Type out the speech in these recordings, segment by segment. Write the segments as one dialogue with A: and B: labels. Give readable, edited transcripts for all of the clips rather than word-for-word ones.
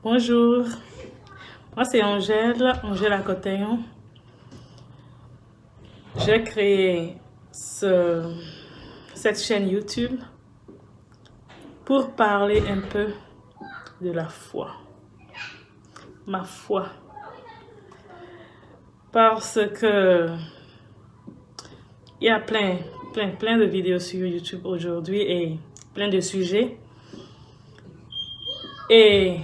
A: Bonjour, moi c'est Angèle Akoteyon. J'ai créé cette chaîne YouTube pour parler un peu de la foi, ma foi. Parce que il y a plein de vidéos sur YouTube aujourd'hui et plein de sujets. Et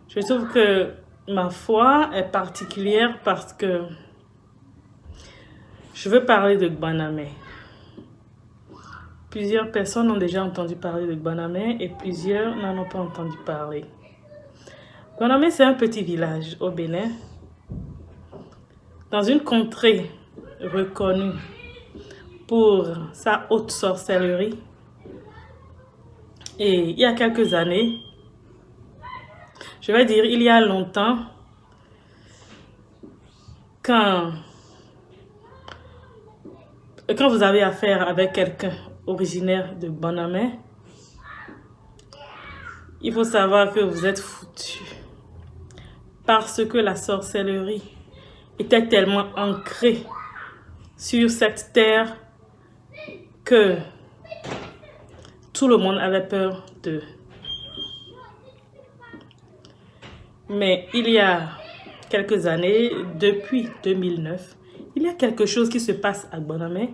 A: je trouve que ma foi est particulière parce que je veux parler de Gbanamé. Plusieurs personnes ont déjà entendu parler de Gbanamé et plusieurs n'en ont pas entendu parler. Gbanamé, c'est un petit village au Bénin, dans une contrée reconnue pour sa haute sorcellerie. Et il y a quelques années, je vais dire il y a longtemps, quand vous avez affaire avec quelqu'un originaire de Gbanamé, il faut savoir que vous êtes foutu. Parce que la sorcellerie était tellement ancrée sur cette terre que tout le monde avait peur d'eux. Mais il y a quelques années, depuis 2009, il y a quelque chose qui se passe à Gbanamé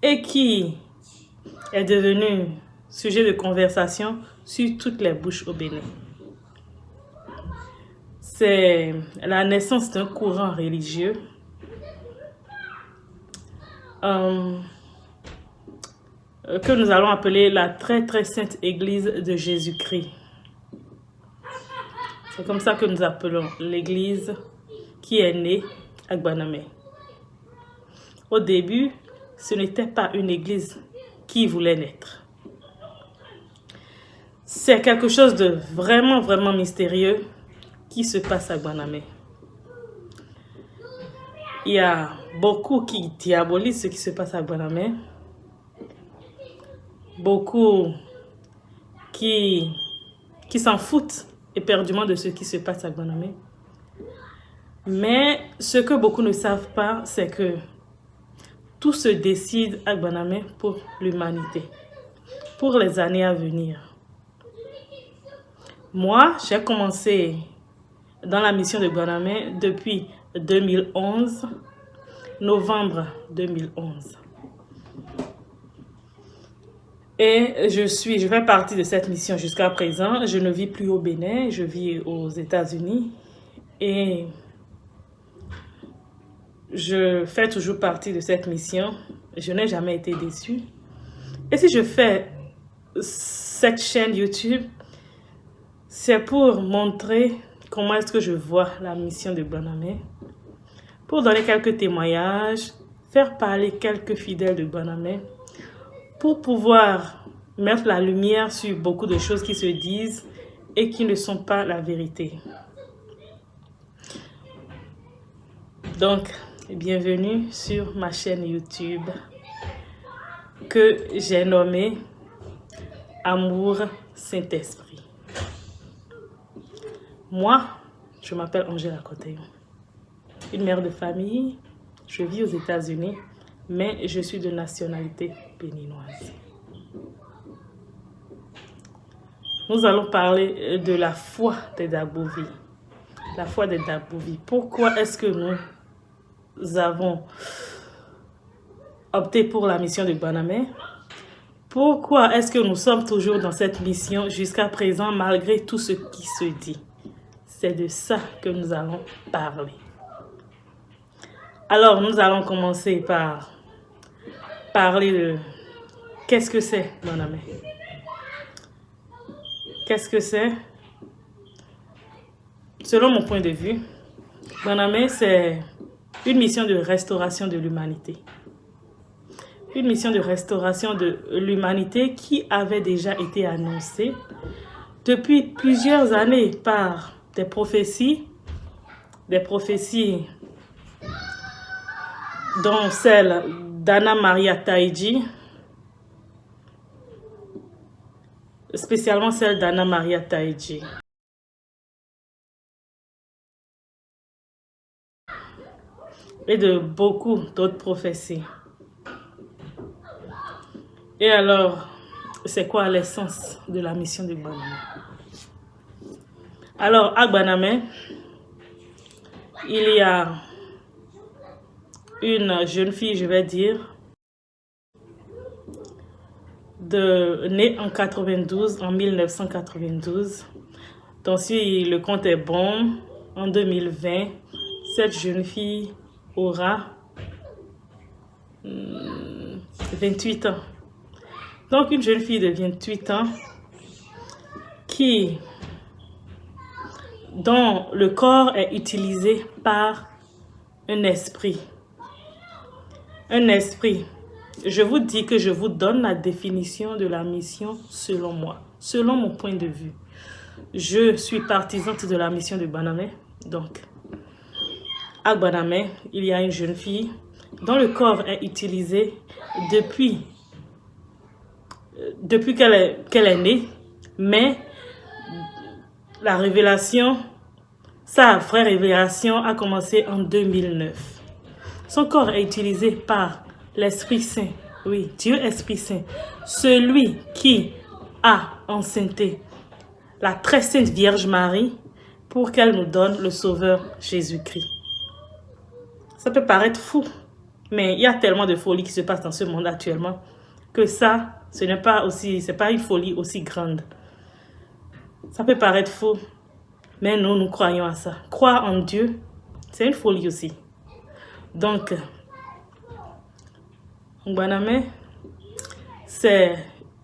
A: et qui est devenu sujet de conversation sur toutes les bouches au Bénin. C'est la naissance d'un courant religieux que nous allons appeler la très sainte Église de Jésus-Christ. C'est comme ça que nous appelons l'église qui est née à Gbanamé. Au début, ce n'était pas une église qui voulait naître. C'est quelque chose de vraiment mystérieux qui se passe à Gbanamé. Il y a beaucoup qui diabolisent ce qui se passe à Gbanamé. Beaucoup qui s'en foutent éperdument de ce qui se passe à Gbanamé. Mais ce que beaucoup ne savent pas, c'est que tout se décide à Gbanamé pour l'humanité, pour les années à venir. Moi, j'ai commencé dans la mission de Gbanamé depuis 2011, novembre 2011. Et je fais partie de cette mission jusqu'à présent. Je ne vis plus au Bénin, je vis aux États-Unis. Et je fais toujours partie de cette mission. Je n'ai jamais été déçue. Et si je fais cette chaîne YouTube, c'est pour montrer comment est-ce que je vois la mission de Gbanamé, pour donner quelques témoignages, faire parler quelques fidèles de Gbanamé, pour pouvoir mettre la lumière sur beaucoup de choses qui se disent et qui ne sont pas la vérité. Donc, bienvenue sur ma chaîne YouTube que j'ai nommée Amour Saint-Esprit. Moi, je m'appelle Angèle Akoteyon, une mère de famille. Je vis aux États-Unis, mais je suis de nationalité béninoise. Nous allons parler de la foi des Dabovi. La foi des Dabovi. Pourquoi est-ce que nous avons opté pour la mission de Gbanamé? Pourquoi est-ce que nous sommes toujours dans cette mission jusqu'à présent malgré tout ce qui se dit? C'est de ça que nous allons parler. Alors, nous allons commencer par parler de qu'est-ce que c'est Gbanamé. Qu'est-ce que c'est? selon mon point de vue, Banamé, c'est une mission de restauration de l'humanité. Une mission de restauration de l'humanité qui avait déjà été annoncée depuis plusieurs années par des prophéties dont celle d'Anna Maria Taiji, spécialement celle d'Anna Maria Taiji. Et de beaucoup d'autres prophéties. Et alors, c'est quoi l'essence de la mission de Banamé? Alors, à Banamé, il y a une jeune fille, je vais dire, née en 92, en 1992. Donc, si le compte est bon, en 2020, cette jeune fille aura 28 ans. Donc, une jeune fille de 28 ans dont le corps est utilisé par un esprit. Un esprit. Je vous dis que je vous donne la définition de la mission selon moi, selon mon point de vue. Je suis partisante de la mission de Banamé. Donc, à Banamé, il y a une jeune fille dont le corps est utilisé depuis qu'elle est née, mais la révélation, sa vraie révélation a commencé en 2009. Son corps est utilisé par l'Esprit Saint, oui, Dieu Esprit Saint, celui qui a enceinté la très sainte Vierge Marie pour qu'elle nous donne le Sauveur Jésus-Christ. Ça peut paraître fou, mais il y a tellement de folie qui se passe dans ce monde actuellement que ça, c'est pas une folie aussi grande. Ça peut paraître fou, mais nous croyons à ça. Croire en Dieu, c'est une folie aussi. Donc, Banamé, c'est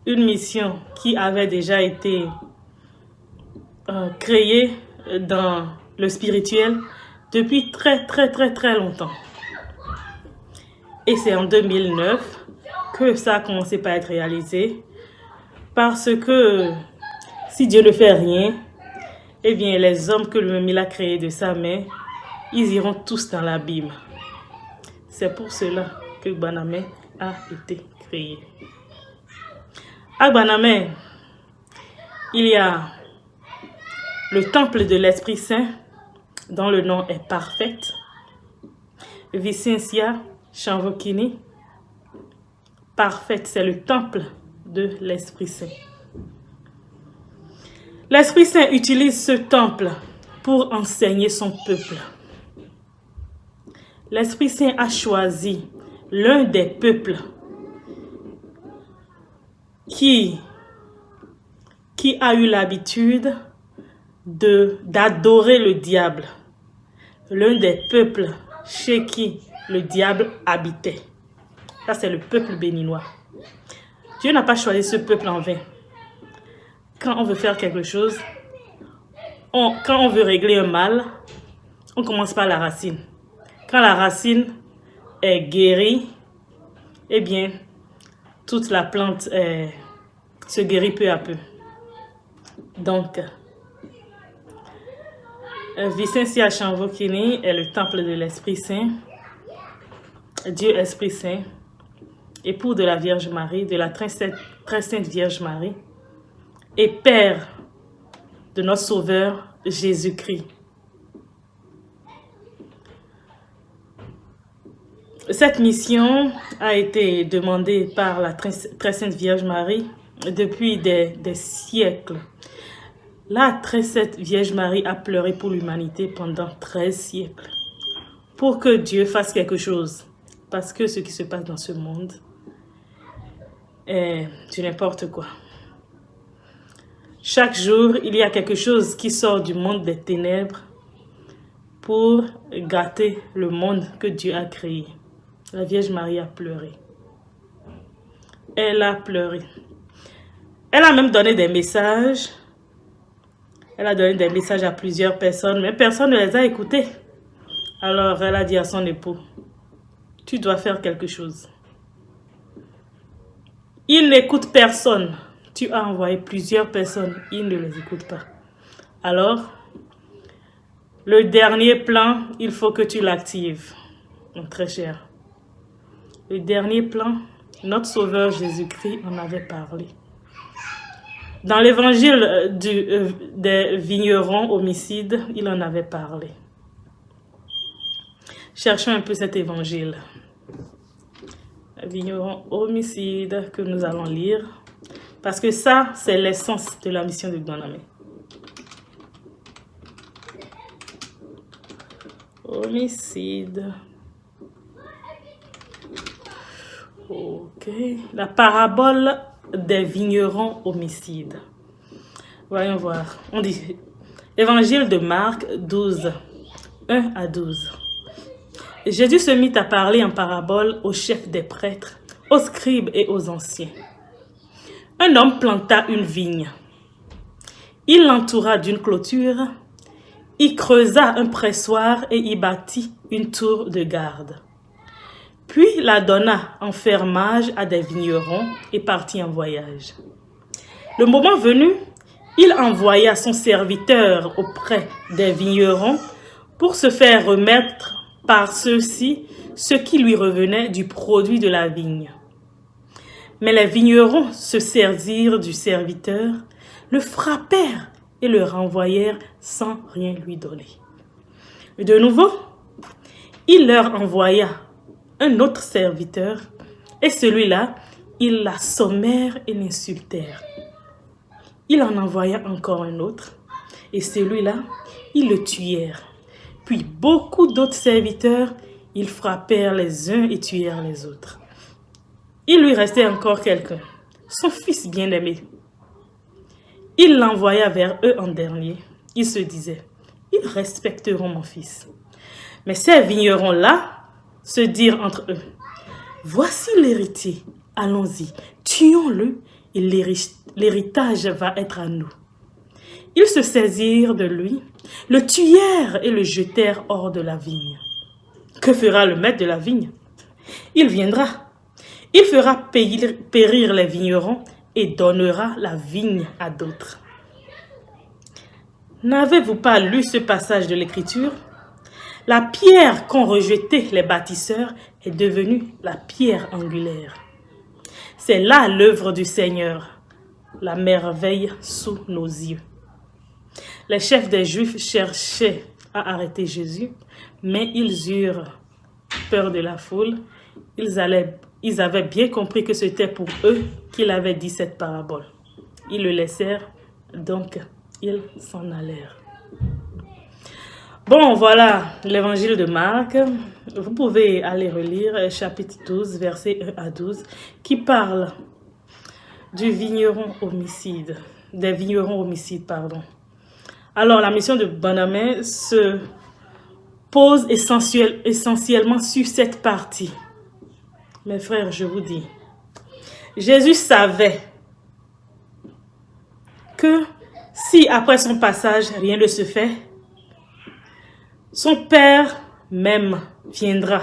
A: une mission qui avait déjà été créée dans le spirituel depuis très longtemps. Et c'est en 2009 que ça a commencé par être réalisé, parce que si Dieu ne fait rien, eh bien les hommes que lui-même a créés de sa main, ils iront tous dans l'abîme. C'est pour cela que Banamé a été créé. À Banamé, il y a le temple de l'Esprit Saint, dont le nom est Parfait, Vicentia Chanvokini. Parfait, c'est le temple de l'Esprit Saint. L'Esprit Saint utilise ce temple pour enseigner son peuple. L'Esprit Saint a choisi l'un des peuples qui a eu l'habitude d'adorer le diable. L'un des peuples chez qui le diable habitait. Ça, c'est le peuple béninois. Dieu n'a pas choisi ce peuple en vain. Quand on veut faire quelque chose, quand on veut régler un mal, on commence par la racine. Quand la racine est guérie, eh bien, toute la plante se guérit peu à peu. Donc, Vicentia Chanvokini est le temple de l'Esprit Saint, Dieu Esprit Saint, époux de la Vierge Marie, de la très sainte Vierge Marie, et Père de notre Sauveur Jésus-Christ. Cette mission a été demandée par la très sainte Vierge Marie depuis des siècles. La très sainte Vierge Marie a pleuré pour l'humanité pendant 13 siècles pour que Dieu fasse quelque chose. Parce que ce qui se passe dans ce monde est du n'importe quoi. Chaque jour, il y a quelque chose qui sort du monde des ténèbres pour gâter le monde que Dieu a créé. La Vierge Marie a pleuré. Elle a pleuré. Elle a même donné des messages Elle a donné des messages à plusieurs personnes, mais personne ne les a écoutés. Alors, elle a dit à son époux, tu dois faire quelque chose. Il n'écoute personne. Tu as envoyé plusieurs personnes, il ne les écoute pas. Alors, le dernier plan, il faut que tu l'actives, mon très cher. Le dernier plan, notre Sauveur Jésus-Christ en avait parlé. Dans l'évangile des vignerons homicides, il en avait parlé. Cherchons un peu cet évangile. Vigneron homicide que nous allons lire. Parce que ça, c'est l'essence de la mission de Bonamé. Homicide. Ok. La parabole des vignerons homicides. Voyons voir. On dit Évangile de Marc 12, 1 à 12. Jésus se mit à parler en parabole aux chefs des prêtres, aux scribes et aux anciens. Un homme planta une vigne. Il l'entoura d'une clôture, y creusa un pressoir et y bâtit une tour de garde. Puis la donna en fermage à des vignerons et partit en voyage. Le moment venu, il envoya son serviteur auprès des vignerons pour se faire remettre par ceux-ci ce qui lui revenait du produit de la vigne. Mais les vignerons se saisirent du serviteur, le frappèrent et le renvoyèrent sans rien lui donner. De nouveau, il leur envoya un autre serviteur, et celui-là, ils l'assommèrent et l'insultèrent. Il en envoya encore un autre, et celui-là, ils le tuèrent. Puis beaucoup d'autres serviteurs, ils frappèrent les uns et tuèrent les autres. Il lui restait encore quelqu'un, son fils bien-aimé. Il l'envoya vers eux en dernier. Il se disait, ils respecteront mon fils. Mais ces vignerons-là se dirent entre eux, voici l'héritier, allons-y, tuons-le et l'héritage va être à nous. Ils se saisirent de lui, le tuèrent et le jetèrent hors de la vigne. Que fera le maître de la vigne? Il viendra. Il fera périr les vignerons et donnera la vigne à d'autres. N'avez-vous pas lu ce passage de l'Écriture? La pierre qu'ont rejetée les bâtisseurs est devenue la pierre angulaire. C'est là l'œuvre du Seigneur, la merveille sous nos yeux. Les chefs des Juifs cherchaient à arrêter Jésus, mais ils eurent peur de la foule. Ils avaient bien compris que c'était pour eux qu'il avait dit cette parabole. Ils le laissèrent, donc ils s'en allèrent. Bon, voilà l'évangile de Marc. Vous pouvez aller relire chapitre 12, versets 1 à 12, qui parle du vigneron homicide, des vignerons homicides, pardon. Alors, la mission de Bonamé se pose essentiellement sur cette partie. Mes frères, je vous dis, Jésus savait que si après son passage, rien ne se fait, son Père même viendra.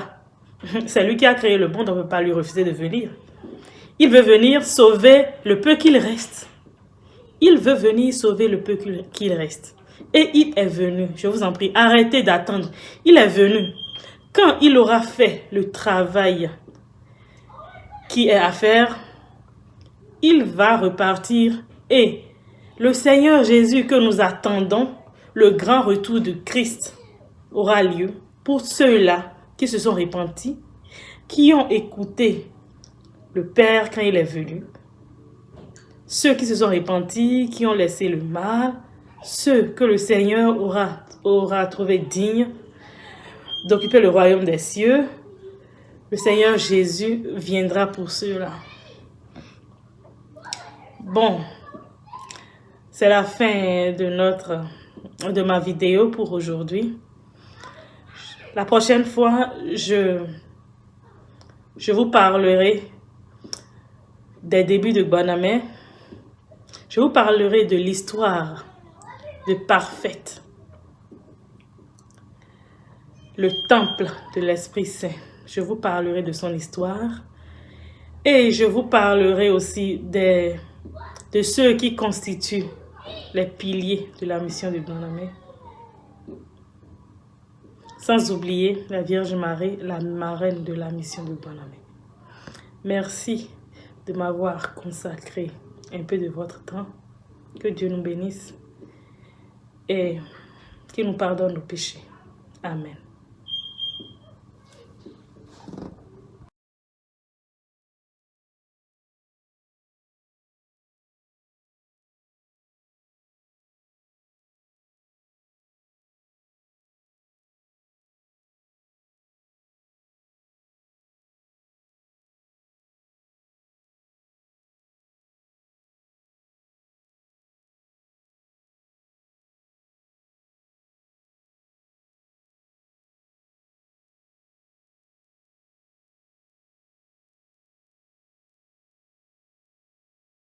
A: C'est lui qui a créé le monde, on ne peut pas lui refuser de venir. Il veut venir sauver le peu qu'il reste. Il veut venir sauver le peu qu'il reste. Et il est venu, je vous en prie, arrêtez d'attendre. Il est venu. Quand il aura fait le travail qui est à faire, il va repartir. Et le Seigneur Jésus que nous attendons, le grand retour de Christ, aura lieu pour ceux-là qui se sont repentis, qui ont écouté le Père quand il est venu, ceux qui se sont repentis, qui ont laissé le mal, ceux que le Seigneur aura trouvé dignes d'occuper le royaume des cieux. Le Seigneur Jésus viendra pour ceux-là. Bon, c'est la fin de ma vidéo pour aujourd'hui. La prochaine fois, je vous parlerai des débuts de Bonamé. Je vous parlerai de l'histoire de parfaite. Le temple de l'Esprit Saint. Je vous parlerai de son histoire. Et je vous parlerai aussi de ceux qui constituent les piliers de la mission de Bien-Aimé. Sans oublier la Vierge Marie, la marraine de la mission de Bien-Aimé. Merci de m'avoir consacré un peu de votre temps. Que Dieu nous bénisse et qu'il nous pardonne nos péchés. Amen.